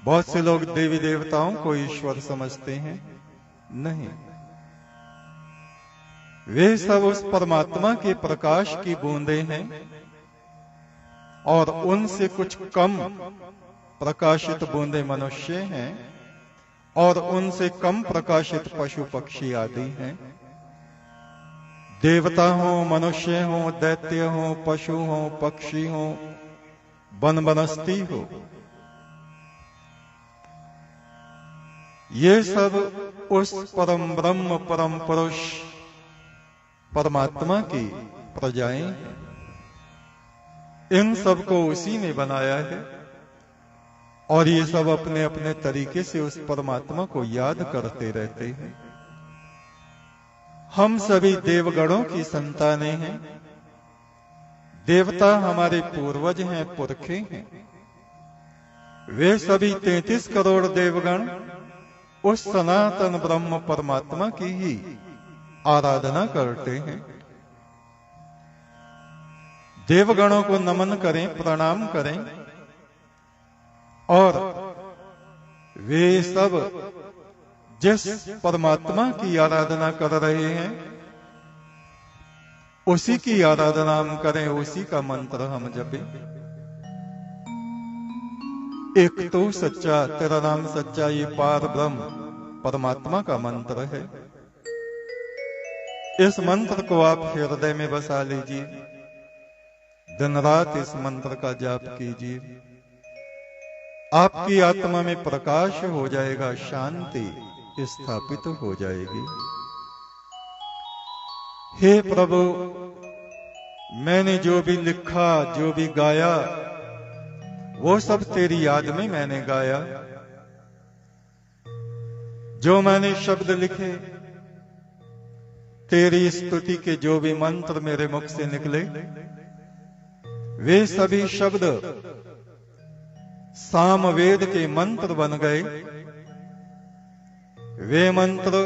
बहुत से लोग देवी देवताओं को ईश्वर समझते हैं, नहीं, वे सब उस परमात्मा के प्रकाश की बूंदें हैं और उनसे कुछ कम प्रकाशित बूंदें मनुष्य हैं और उनसे कम प्रकाशित पशु पक्षी आदि हैं। देवता हो, मनुष्य हो, दैत्य हो, पशु हो, पक्षी हो, वन वनस्पति हो, ये सब उस परम ब्रह्म परम पुरुष परमात्मा की प्रजाएं हैं। इन सबको उसी ने बनाया है और ये सब अपने अपने तरीके से उस परमात्मा को याद करते रहते हैं। हम सभी देवगणों की संतानें हैं। देवता हमारे पूर्वज हैं, पुरखे हैं। वे सभी 33 करोड़ देवगण उस सनातन ब्रह्म परमात्मा की ही आराधना करते हैं। देवगणों को नमन करें, प्रणाम करें और वे सब जिस परमात्मा की आराधना कर रहे हैं उसी की आराधना हम करें, उसी का मंत्र हम जपें। एक तो सच्चा, तेरा नाम सच्चा, ये पार ब्रह्म परमात्मा का मंत्र है। इस मंत्र को आप हृदय में बसा लीजिए, दिन रात इस मंत्र का जाप कीजिए। आपकी आत्मा में प्रकाश हो जाएगा, शांति स्थापित हो जाएगी। हे प्रभु, मैंने जो भी लिखा, जो भी गाया, वो सब तेरी याद में मैंने गाया। जो मैंने शब्द लिखे, तेरी स्तुति के जो भी मंत्र मेरे मुख से निकले, वे सभी शब्द सामवेद के मंत्र बन गए। वे मंत्र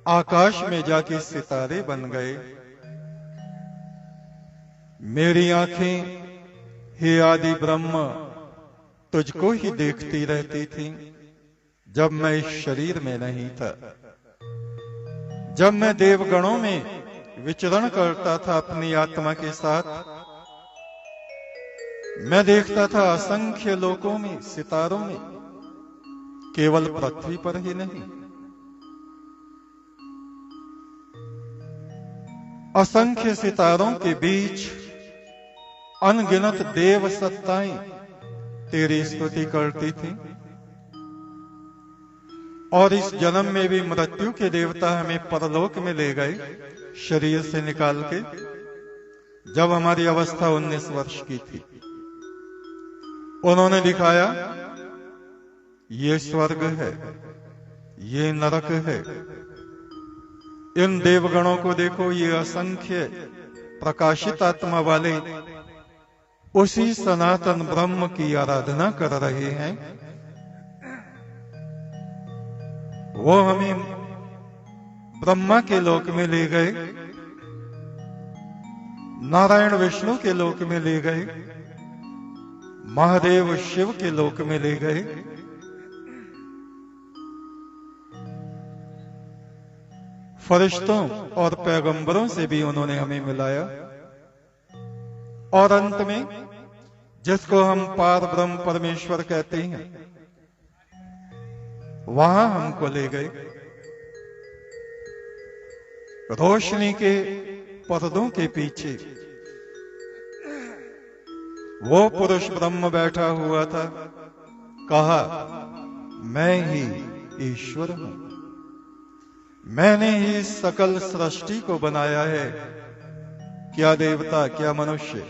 आकाश में जाके सितारे बन गए। मेरी आंखें, हे आदि ब्रह्म, तुझको ही देखती रहती थी जब मैं इस शरीर में नहीं था। जब मैं देवगणों में विचरण करता था अपनी आत्मा के साथ, मैं देखता था असंख्य लोकों में, सितारों में, केवल पृथ्वी पर ही नहीं, असंख्य सितारों के बीच अनगिनत देव सत्ताएं तेरी स्तुति करती थी। और इस जन्म में भी मृत्यु के देवता हमें परलोक में ले गए, शरीर से निकाल के, जब हमारी अवस्था 19 वर्ष की थी। उन्होंने दिखाया ये स्वर्ग है, ये नरक है। इन देवगणों को देखो, ये असंख्य प्रकाशित आत्मा वाले उसी सनातन ब्रह्म की आराधना कर रहे हैं। वो हमें ब्रह्मा के लोक में ले गए, नारायण विष्णु के लोक में ले गए, महादेव शिव के लोक में ले गए। फरिश्तों और पैगंबरों से भी उन्होंने हमें मिलाया और अंत में जिसको हम पार ब्रह्म परमेश्वर कहते हैं, वहां हमको ले गए। रोशनी के पर्दों के पीछे वो पुरुष ब्रह्म बैठा हुआ था। कहा, मैं ही ईश्वर हूं, मैंने ही सकल सृष्टि को बनाया है। क्या देवता, क्या मनुष्य,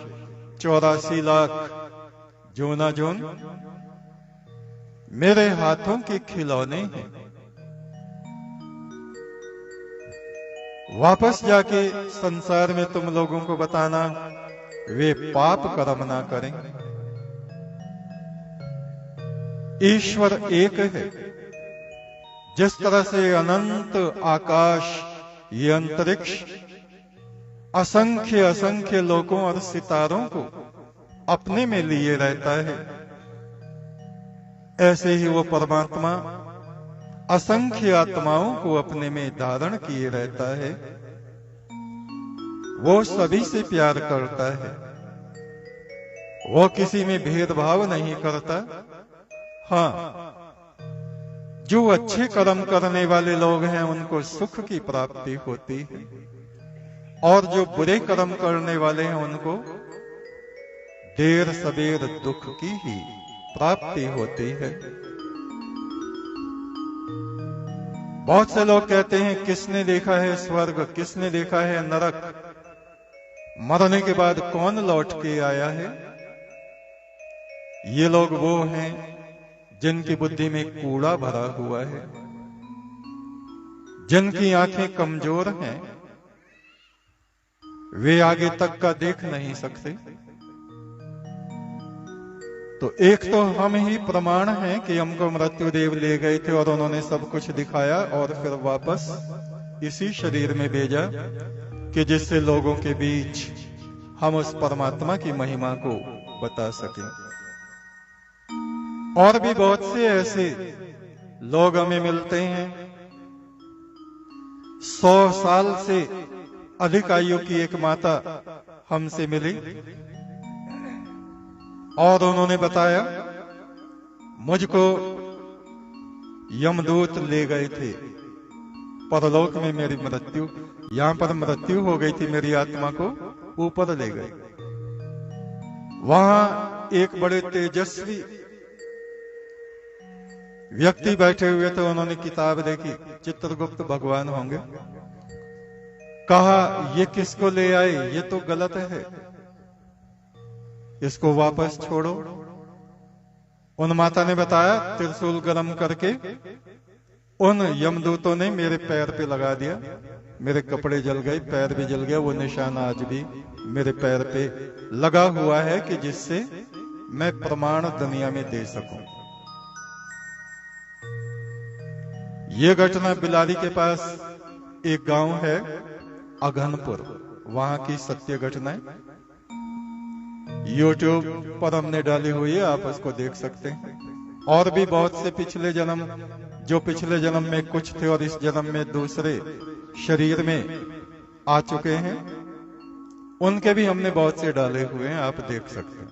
84 लाख जोना जोन मेरे हाथों के खिलौने हैं। वापस जाके संसार में तुम लोगों को बताना, वे पाप कर्म ना करें। ईश्वर एक है। जिस तरह से अनंत आकाश, ये अंतरिक्ष असंख्य असंख्य लोकों और सितारों को अपने में लिए रहता है, ऐसे ही वो परमात्मा असंख्य आत्माओं को अपने में धारण किए रहता है। वो सभी से प्यार करता है, वो किसी में भेदभाव नहीं करता। हाँ, जो अच्छे कर्म करने वाले लोग हैं उनको सुख की प्राप्ति होती है, और जो बुरे कर्म करने वाले हैं उनको देर सबेर दुख की ही प्राप्ति होती है। बहुत से लोग कहते हैं किसने देखा है स्वर्ग, किसने देखा है नरक, मरने के बाद कौन लौट के आया है। ये लोग वो हैं जिनकी बुद्धि में कूड़ा भरा हुआ है, जिनकी आंखें कमजोर हैं, वे आगे तक का देख नहीं सकते। तो एक तो हम ही प्रमाण हैं कि हमको मृत्युदेव ले गए थे और उन्होंने सब कुछ दिखाया और फिर वापस इसी शरीर में भेजा कि जिससे लोगों के बीच हम उस परमात्मा की महिमा को बता सकें। और भी बहुत से ऐसे लोग हमें मिलते हैं, 100 साल से अधिक आयु की एक माता हमसे मिली और उन्होंने बताया मुझको यमदूत ले गए थे परलोक में, मेरी मृत्यु यहां पर मृत्यु हो गई थी, मेरी आत्मा को ऊपर ले गए। वहां एक बड़े तेजस्वी व्यक्ति बैठे हुए थे, उन्होंने किताब देखी, चित्रगुप्त भगवान होंगे। कहा ये किसको ले आए, ये तो गलत है, इसको वापस छोड़ो। उन माता ने बताया त्रिशूल गरम करके उन यमदूतों ने मेरे पैर पे लगा दिया, मेरे कपड़े जल गए, पैर भी जल गया। वो निशान आज भी मेरे पैर पे लगा हुआ है कि जिससे मैं प्रमाण दुनिया में दे सकूं। ये घटना बिलारी के पास एक गांव है अघनपुर, वहां की सत्य घटना है। YouTube पर हमने डाली हुई है, आप उसको देख सकते हैं। और भी बहुत से पिछले जन्म, जो पिछले जन्म में कुछ थे और इस जन्म में दूसरे शरीर में आ चुके हैं, उनके भी हमने बहुत से डाले हुए हैं, आप देख सकते हैं।